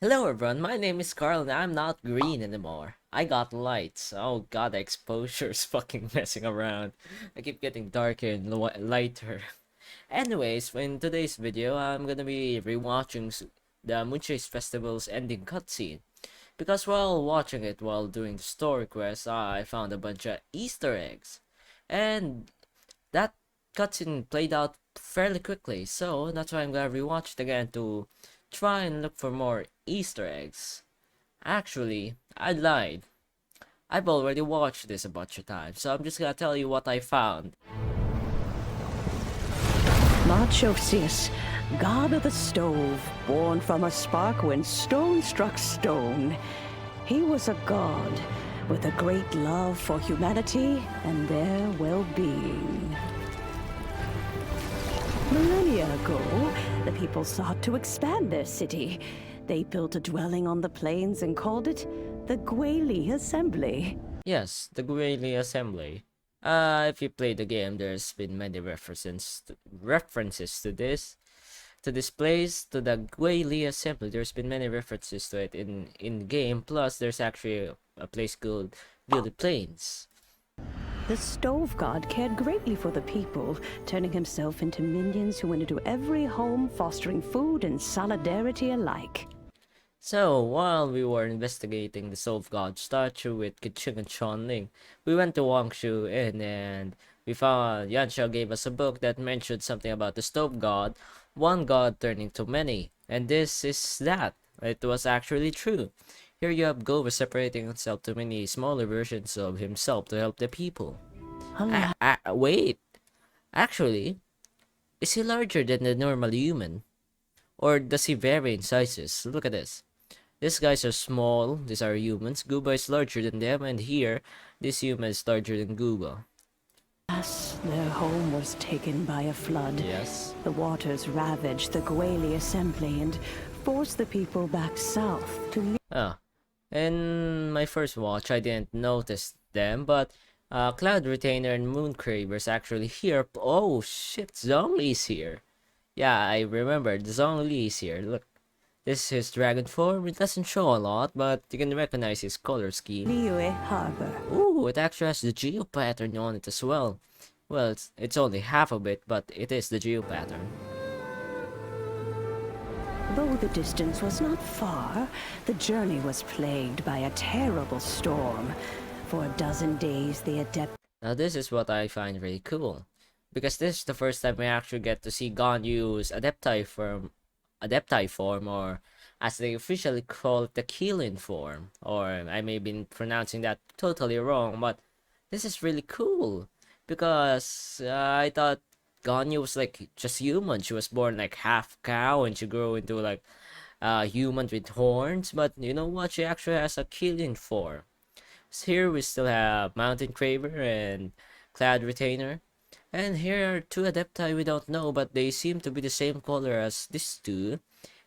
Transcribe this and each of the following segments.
Hello everyone, my name is Carl and I'm not green anymore. I got lights. Oh god, the exposure's fucking messing around. I keep getting darker and lighter. Anyways, in today's video, I'm gonna be rewatching the Moonchase Festival's ending cutscene. Because while watching it while doing the story quest, I found a bunch of Easter eggs. And that cutscene played out fairly quickly, so that's why I'm gonna rewatch it again to try and look for more Easter eggs. Actually, I lied. I've already watched this a bunch of times, so I'm just gonna tell you what I found. Moonchase, god of the stove, born from a spark when stone struck stone. He was a god with a great love for humanity and their well-being. Millennia ago, the people sought to expand their city. They built a dwelling on the plains and called it the Gwali Assembly. Yes, the Gwali Assembly. If you play the game, there's been many references to this place, to the Gwali Assembly. There's been many references to it in game. Plus, there's actually a place called Gilly Plains. The stove god cared greatly for the people, turning himself into minions who went into every home, fostering food and solidarity alike. So, while we were investigating the Stove God statue with Kiching and Chonling, we went to Wangshu Inn and we found Yanxia gave us a book that mentioned something about the Stove God, one god turning to many, and this is that. It was actually true. Here you have Goba separating himself to many smaller versions of himself to help the people. Wait, actually, is he larger than the normal human? Or does he vary in sizes? Look at this. These guys are small, these are humans. Gooba is larger than them, and here, this human is larger than Gooba. Yes, their home was taken by a flood. Yes. The waters ravaged the Gwali Assembly and forced the people back south to live. Ah. In my first watch, I didn't notice them, but Cloud Retainer and Mooncraver's actually here. Oh shit, Zhongli's here. Yeah, I remember, Zhongli is here. Look. This is his dragon form. It doesn't show a lot, but you can recognize his color scheme. Liyue Harbor. Ooh, it actually has the geo pattern on it as well. Well, it's only half of it, but it is the geo pattern. Though the distance was not far, the journey was plagued by a terrible storm. For a dozen days, the adept. Now this is what I find really cool, because this is the first time we actually get to see Ganyu's Adepti form, or as they officially call it, the Keelan form. Or I may be pronouncing that totally wrong, but this is really cool because I thought Ganyu was like just human. She was born like half cow and she grew into like a human with horns. But you know what? She actually has a Keelan form. So here we still have Mountain Craver and Cloud Retainer. And here are two Adepti we don't know, but they seem to be the same color as these two.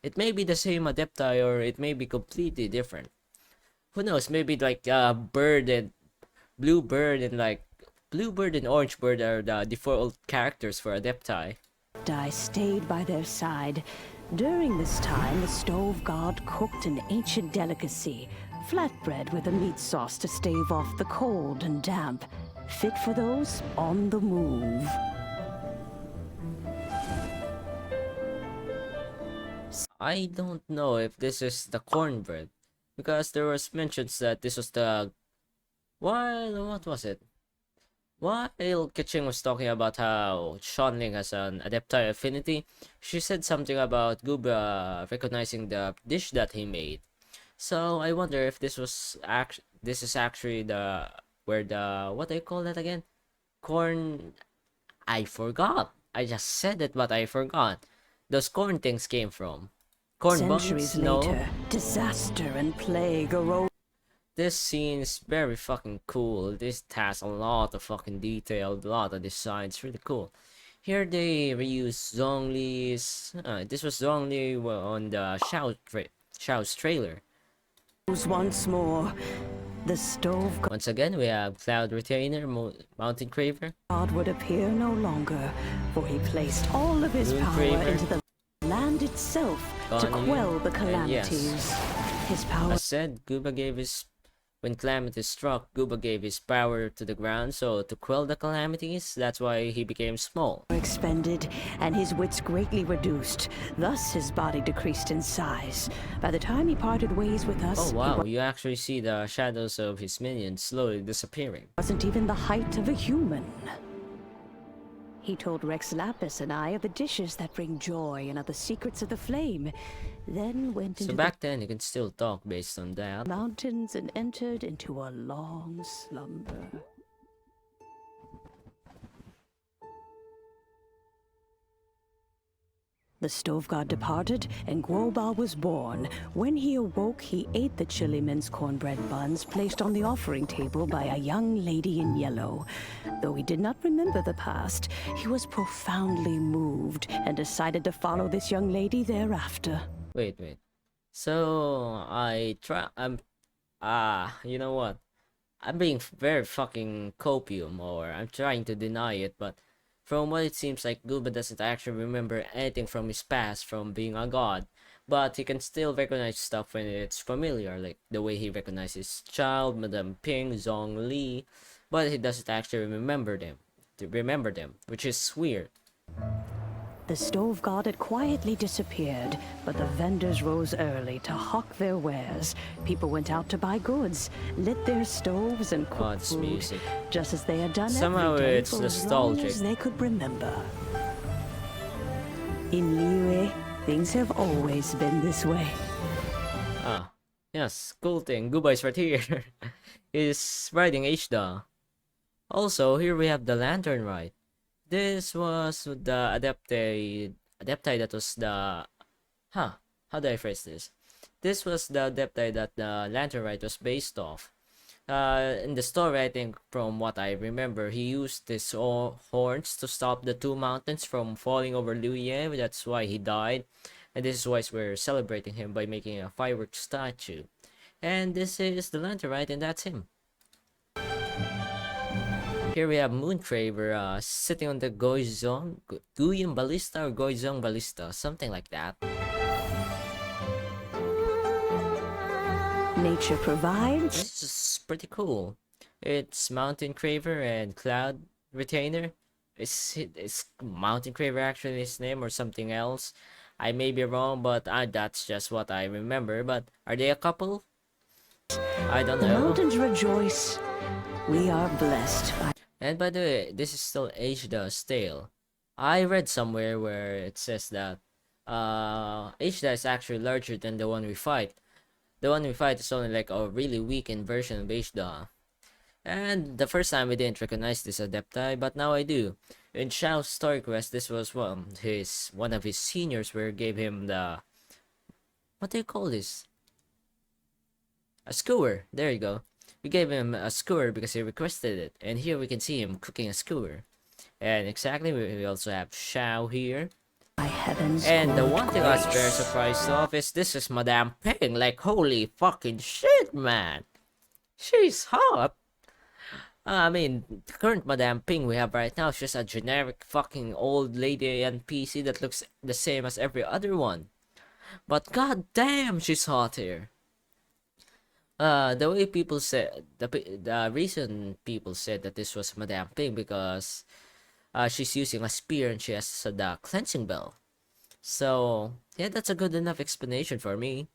It may be the same Adepti or it may be completely different. Who knows, maybe like bird and bluebird and like bluebird and orange bird are the default characters for Adepti. I stayed by their side. During this time, the stove god cooked an ancient delicacy, flatbread with a meat sauce to stave off the cold and damp, fit for those on the move. I don't know if this is the cornbread, because there was mentions that this was the... what was it? While Kitching was talking about how Shanling has an Adepti affinity, she said something about Guba recognizing the dish that he made. So I wonder if this is actually the what do you call that again? Corn. I forgot. I just said it, but I forgot. Those corn things came from. Corn Centuries buns? No. later, disaster and plague arose. This scene is very fucking cool. This has a lot of fucking detail, a lot of design. It's really cool. Here they reuse Zhongli's. This was Zhongli on the Xiao's trailer. Once more, the stove Once again, we have Cloud Retainer, Mountain Craver. god would appear no longer, for he placed all of his Moon power Craver. into the land itself to Ganyu, quell the and yes, calamities. His power as said, when calamity struck, Guba gave his power to the ground, so to quell the calamities, that's why he became small. expended and his wits greatly reduced. Thus his body decreased in size. By the time he parted ways with us, Oh wow, you actually see the shadows of his minions slowly disappearing. wasn't even the height of a human. He told Rex Lapis and I of the dishes that bring joy and of the secrets of the flame, then went So into back then, you can still talk based on that. the mountains and entered into a long slumber. The stove god departed, and Guoba was born. When he awoke, he ate the chili mince cornbread buns placed on the offering table by a young lady in yellow. Though he did not remember the past, he was profoundly moved and decided to follow this young lady thereafter. Wait. So you know what? I'm being very fucking copium, or I'm trying to deny it, but from what it seems like, Guba doesn't actually remember anything from his past from being a god, but he can still recognize stuff when it's familiar, like the way he recognizes Child, Madame Ping, Zhong Li, but he doesn't actually remember them, which is weird. The stove god had quietly disappeared, but the vendors rose early to hawk their wares. People went out to buy goods, lit their stoves, and cooked It's food, music. just as they had done Somehow every day it's for as long nostalgic. as they could remember. In Liyue, things have always been this way. Ah, yes, cool thing. Guba is right here. He's riding Ashda. Also, here we have the lantern ride. This was the adepti that was the... Huh, how do I phrase this? This was the adepti that the lantern ride was based off. In the story, I think, from what I remember, he used his horns to stop the two mountains from falling over Liyue. That's why he died. And this is why we're celebrating him by making a fireworks statue. And this is the lantern ride, and that's him. Here we have Mooncraver sitting on the Guyun Ballista or Goizong Ballista, something like that. Nature provides. This is pretty cool. It's Mountain Craver and Cloud Retainer. Is Mountain Craver actually his name or something else? I may be wrong, but that's just what I remember. But are they a couple? I don't The know. mountains rejoice. We are blessed by And by the way, this is still Ashda's tale. I read somewhere where it says that Ashda is actually larger than the one we fight. The one we fight is only like a really weakened version of Ashda. And the first time we didn't recognize this adepti, but now I do. In Shao's story quest, this was one of his seniors where gave him the... What do you call this? A skewer. There you go. We gave him a skewer because he requested it, and here we can see him cooking a skewer. And exactly, we also have Shao here. by heaven's And the great one thing I was very grace. surprised of is this is Madame Ping. Like, holy fucking shit, man. She's hot. I mean, the current Madame Ping we have right now is just a generic fucking old lady NPC that looks the same as every other one. But god damn, she's hot here. The way people said, the reason people said that this was Madame Ping because she's using a spear and she has the cleansing bell. So, yeah, that's a good enough explanation for me.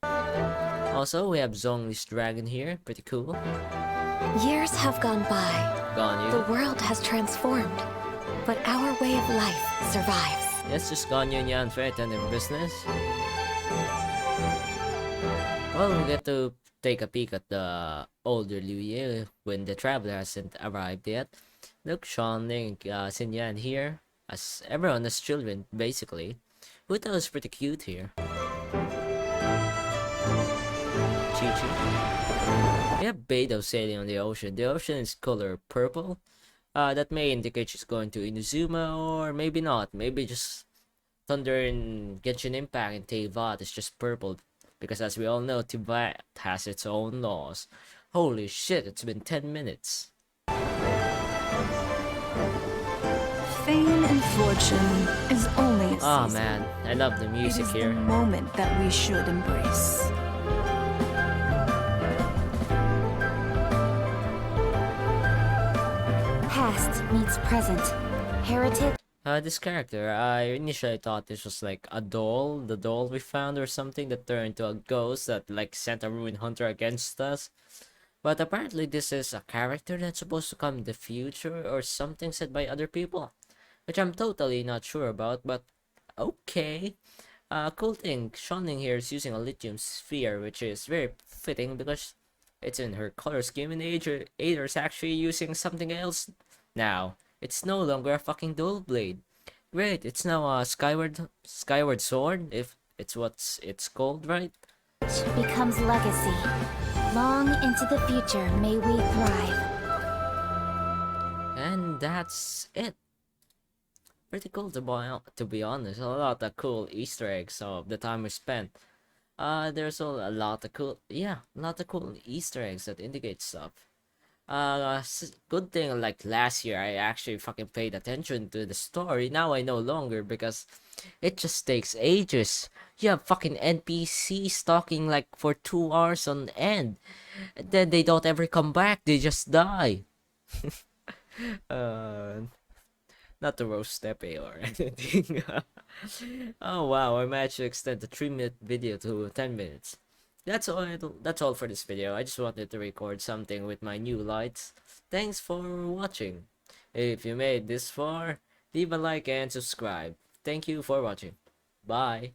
Also, we have Zhongli's dragon here, pretty cool. Years have gone by. Ganyu. The world has transformed, but our way of life survives. Yes, just Ganyu and Yan Fei attending business. Well, we get to take a peek at the older Liu Ye when the traveler hasn't arrived yet. Look, Sean Ling, Xin Yan here, as everyone has children, basically. Wu Tao is pretty cute here. Chi-Chi. We have Beidou sailing on the ocean. The ocean is color purple. That may indicate she's going to Inazuma, or maybe not. Maybe just Thunder and Genshin Impact and Teyvat is just purple. Because as we all know, Teyvat has its own laws. Holy shit, it's been 10 minutes. Fame and fortune is only a Oh season. man, I love the It music is here. the moment that we should embrace. Past meets present. Heritage. This character, I initially thought this was like a doll, the doll we found or something that turned into a ghost that like sent a ruined hunter against us. But apparently this is a character that's supposed to come in the future or something said by other people, which I'm totally not sure about, but okay. Cool thing, Shunning here is using a lithium sphere, which is very fitting because it's in her color scheme, and Ader's actually using something else now. It's no longer a fucking dual blade. Great, it's now a skyward sword, if it's what it's called, right? Becomes legacy. Long into the future may we thrive. And that's it. Pretty cool to be honest. A lot of cool Easter eggs of the time we spent. There's a lot of cool, yeah, a lot of cool Easter eggs that indicate stuff. Good thing like last year I actually fucking paid attention to the story. Now I no longer because it just takes ages. You have fucking NPCs talking like for 2 hours on end. And then they don't ever come back. They just die. uh, Not to roast Steppe or anything. Oh wow, I managed to extend the 3-minute video to 10 minutes. That's all for this video. I just wanted to record something with my new lights. Thanks for watching. If you made this far, leave a like and subscribe. Thank you for watching. Bye.